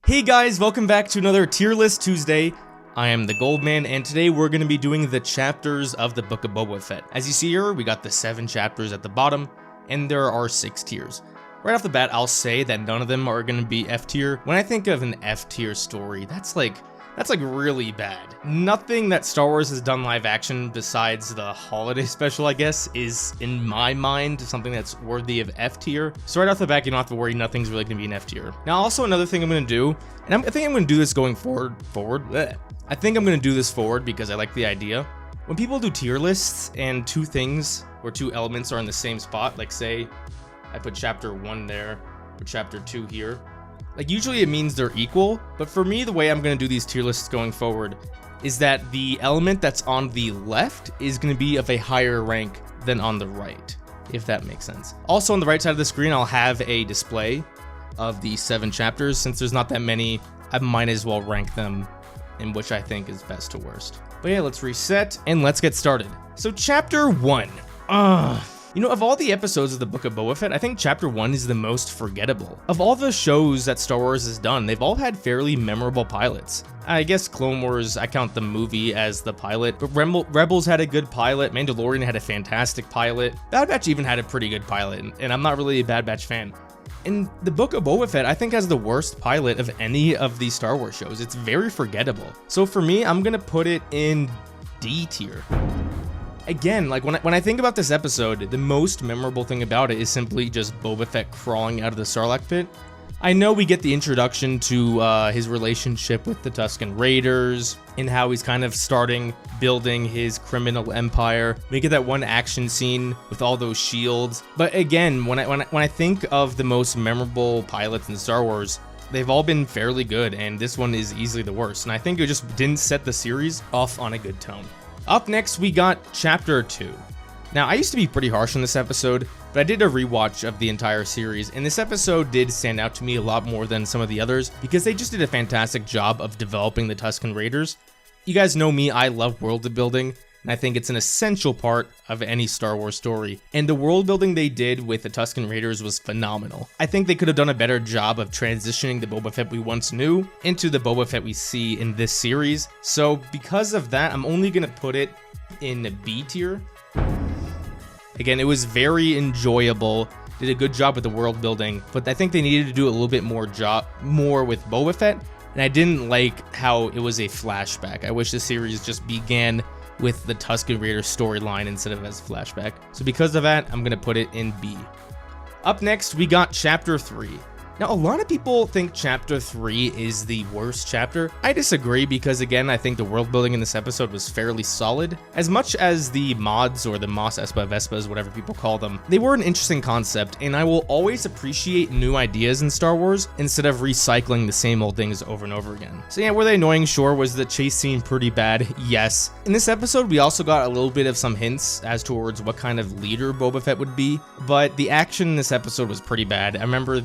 Hey guys, welcome back to another Tier List Tuesday. I am the Goldman, and today we're going to be doing the chapters of the Book of Boba Fett. As you see here, we got the 7 chapters at the bottom, and there are 6 tiers. Right off the bat, I'll say that none of them are going to be F tier. When I think of an F tier story, that's like really bad. Nothing that Star Wars has done live action besides the holiday special, I guess, is in my mind something that's worthy of F tier. So right off the bat, you don't have to worry, nothing's really gonna be an F tier. Now, also another thing I'm gonna do, and I think I'm gonna do this going forward. I think I'm gonna do this forward because I like the idea. When people do tier lists and 2 things or 2 elements are in the same spot, like say I put chapter 1 there or chapter 2 here, like usually it means they're equal, but for me, the way I'm going to do these tier lists going forward is that the element that's on the left is going to be of a higher rank than on the right, if that makes sense. Also on the right side of the screen, I'll have a display of the 7 chapters. Since there's not that many, I might as well rank them in which I think is best to worst. But yeah, let's reset and let's get started. So chapter 1. You know, of all the episodes of the Book of Boba Fett, I think Chapter 1 is the most forgettable. Of all the shows that Star Wars has done, they've all had fairly memorable pilots. I guess Clone Wars, I count the movie as the pilot, but Rebels had a good pilot, Mandalorian had a fantastic pilot, Bad Batch even had a pretty good pilot, and I'm not really a Bad Batch fan. And the Book of Boba Fett, I think, has the worst pilot of any of these Star Wars shows. It's very forgettable. So for me, I'm gonna put it in D tier. Again, like when I think about this episode, the most memorable thing about it is simply just Boba Fett crawling out of the Sarlacc pit. I know we get the introduction to his relationship with the Tusken Raiders and how he's kind of building his criminal empire. We get that one action scene with all those shields. But again, when I think of the most memorable pilots in Star Wars, they've all been fairly good, and this one is easily the worst. And I think it just didn't set the series off on a good tone. Up next, we got Chapter 2. Now, I used to be pretty harsh on this episode, but I did a rewatch of the entire series, and this episode did stand out to me a lot more than some of the others, because they just did a fantastic job of developing the Tusken Raiders. You guys know me, I love world building, and I think it's an essential part of any Star Wars story. And the world building they did with the Tusken Raiders was phenomenal. I think they could have done a better job of transitioning the Boba Fett we once knew into the Boba Fett we see in this series. So because of that, I'm only gonna put it in B tier. Again, it was very enjoyable. Did a good job with the world building, but I think they needed to do a little bit more with Boba Fett. And I didn't like how it was a flashback. I wish the series just began with the Tusken Raider storyline instead of as flashback. So because of that, I'm gonna put it in B. Up next, we got Chapter 3. Now, a lot of people think Chapter 3 is the worst chapter. I disagree because, again, I think the world building in this episode was fairly solid. As much as the mods, or the Mos Espa, Vespas, whatever people call them, they were an interesting concept, and I will always appreciate new ideas in Star Wars instead of recycling the same old things over and over again. So yeah, were they annoying? Sure. Was the chase scene pretty bad? Yes. In this episode, we also got a little bit of some hints as towards what kind of leader Boba Fett would be, but the action in this episode was pretty bad. I remember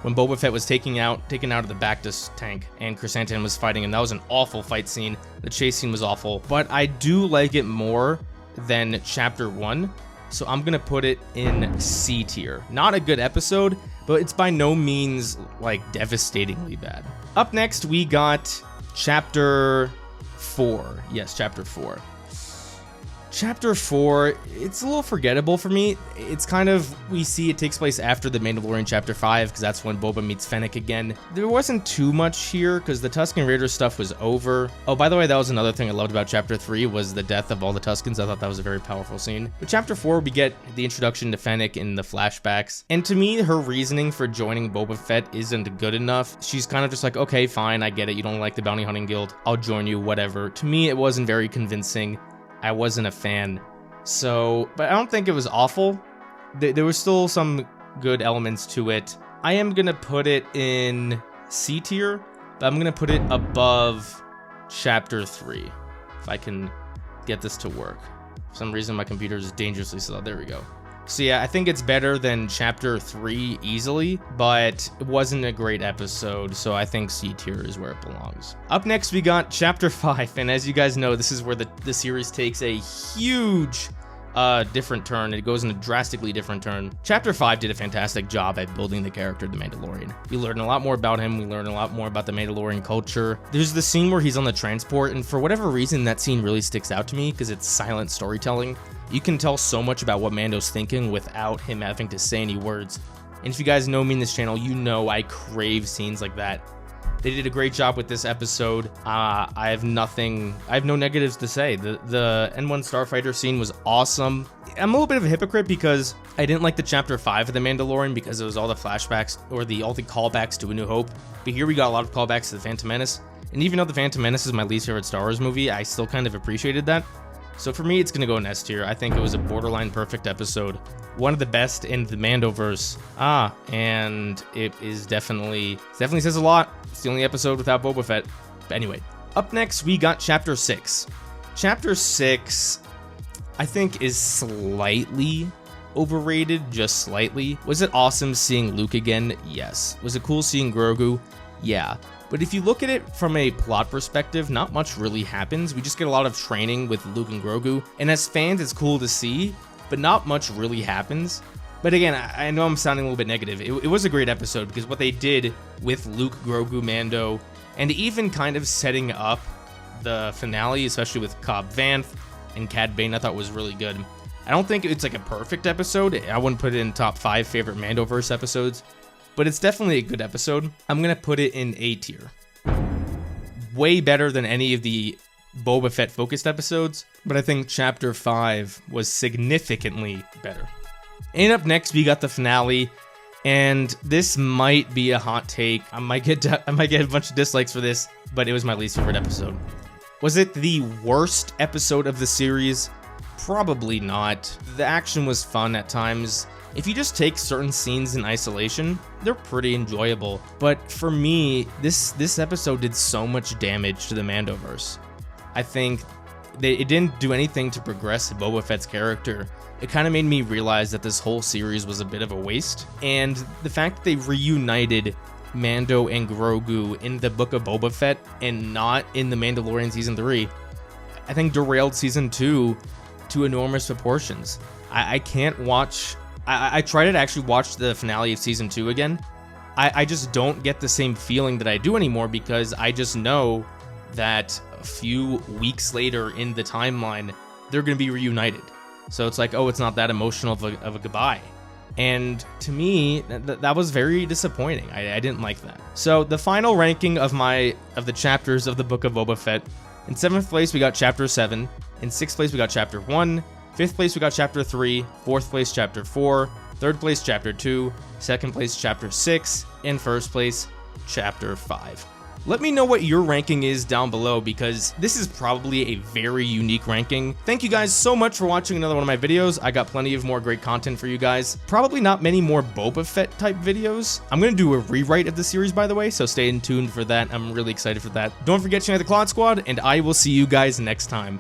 when Boba Fett was taken out of the Bactus tank and Chrysanthemum was fighting, and that was an awful fight scene. The chase scene was awful, but I do like it more than Chapter 1, so I'm gonna put it in C tier. Not a good episode, but it's by no means like devastatingly bad. Up next, we got Chapter 4. Yes, Chapter 4. Chapter 4, it's a little forgettable for me. It's kind of, we see it takes place after the Mandalorian Chapter 5, because that's when Boba meets Fennec again. There wasn't too much here, because the Tusken Raider stuff was over. Oh, by the way, that was another thing I loved about Chapter 3, was the death of all the Tuskens. I thought that was a very powerful scene. But Chapter 4, we get the introduction to Fennec in the flashbacks. And to me, her reasoning for joining Boba Fett isn't good enough. She's kind of just like, okay, fine, I get it. You don't like the Bounty Hunting Guild. I'll join you, whatever. To me, it wasn't very convincing. I wasn't a fan, but I don't think it was awful. There was still some good elements to it. I am gonna put it in C tier, but I'm gonna put it above Chapter 3, if I can get this to work. For some reason, my computer is dangerously slow. There we go. So yeah, I think it's better than Chapter 3 easily, but it wasn't a great episode, so I think C tier is where it belongs. Up next, we got Chapter 5, and as you guys know, this is where the series takes a huge a different turn. It goes in a drastically different turn. Chapter 5 did a fantastic job at building the character of the Mandalorian. We learned a lot more about him. We learned a lot more about the Mandalorian culture. There's the scene where he's on the transport, and for whatever reason, that scene really sticks out to me because it's silent storytelling. You can tell so much about what Mando's thinking without him having to say any words. And if you guys know me in this channel, you know I crave scenes like that. They did a great job with this episode. I have no negatives to say. The N1 Starfighter scene was awesome. I'm a little bit of a hypocrite because I didn't like the chapter 5 of The Mandalorian because it was all the flashbacks or all the callbacks to A New Hope. But here we got a lot of callbacks to The Phantom Menace. And even though The Phantom Menace is my least favorite Star Wars movie, I still kind of appreciated that. So for me, it's going to go in S tier. I think it was a borderline perfect episode. One of the best in the Mandoverse. And it is definitely says a lot. It's the only episode without Boba Fett. But anyway, up next, we got Chapter 6. Chapter 6, I think, is slightly overrated, just slightly. Was it awesome seeing Luke again? Yes. Was it cool seeing Grogu? Yeah. But if you look at it from a plot perspective, not much really happens. We just get a lot of training with Luke and Grogu. And as fans, it's cool to see, but not much really happens. But again, I know I'm sounding a little bit negative. It was a great episode because what they did with Luke, Grogu, Mando, and even kind of setting up the finale, especially with Cobb Vanth and Cad Bane, I thought was really good. I don't think it's like a perfect episode. I wouldn't put it in top 5 favorite Mandoverse episodes, but it's definitely a good episode. I'm going to put it in A tier. Way better than any of the Boba Fett focused episodes, but I think Chapter 5 was significantly better. And up next, we got the finale, and this might be a hot take. I might get a bunch of dislikes for this, but it was my least favorite episode. Was it the worst episode of the series? Probably not. The action was fun at times. If you just take certain scenes in isolation, they're pretty enjoyable. But for me, this episode did so much damage to the Mandoverse. I think it didn't do anything to progress Boba Fett's character. It kind of made me realize that this whole series was a bit of a waste. And the fact that they reunited Mando and Grogu in the Book of Boba Fett and not in The Mandalorian Season 3, I think derailed Season 2 to enormous proportions. I can't watch... I tried to actually watch the finale of Season 2 again. I just don't get the same feeling that I do anymore because I just know that a few weeks later in the timeline, they're going to be reunited. So it's like, oh, it's not that emotional of a goodbye. And to me, that was very disappointing. I didn't like that. So the final ranking of the chapters of the Book of Boba Fett. In 7th place, we got Chapter 7. In 6th place, we got Chapter 1. 5th place, we got Chapter 3. 4th place, Chapter 4. 3rd place, Chapter 2. 2nd place, Chapter 6. And 1st place, Chapter 5. Let me know what your ranking is down below because this is probably a very unique ranking. Thank you guys so much for watching another one of my videos. I got plenty of more great content for you guys. Probably not many more Boba Fett type videos. I'm going to do a rewrite of the series, by the way, so stay tuned for that. I'm really excited for that. Don't forget to join the Clod Squad, and I will see you guys next time.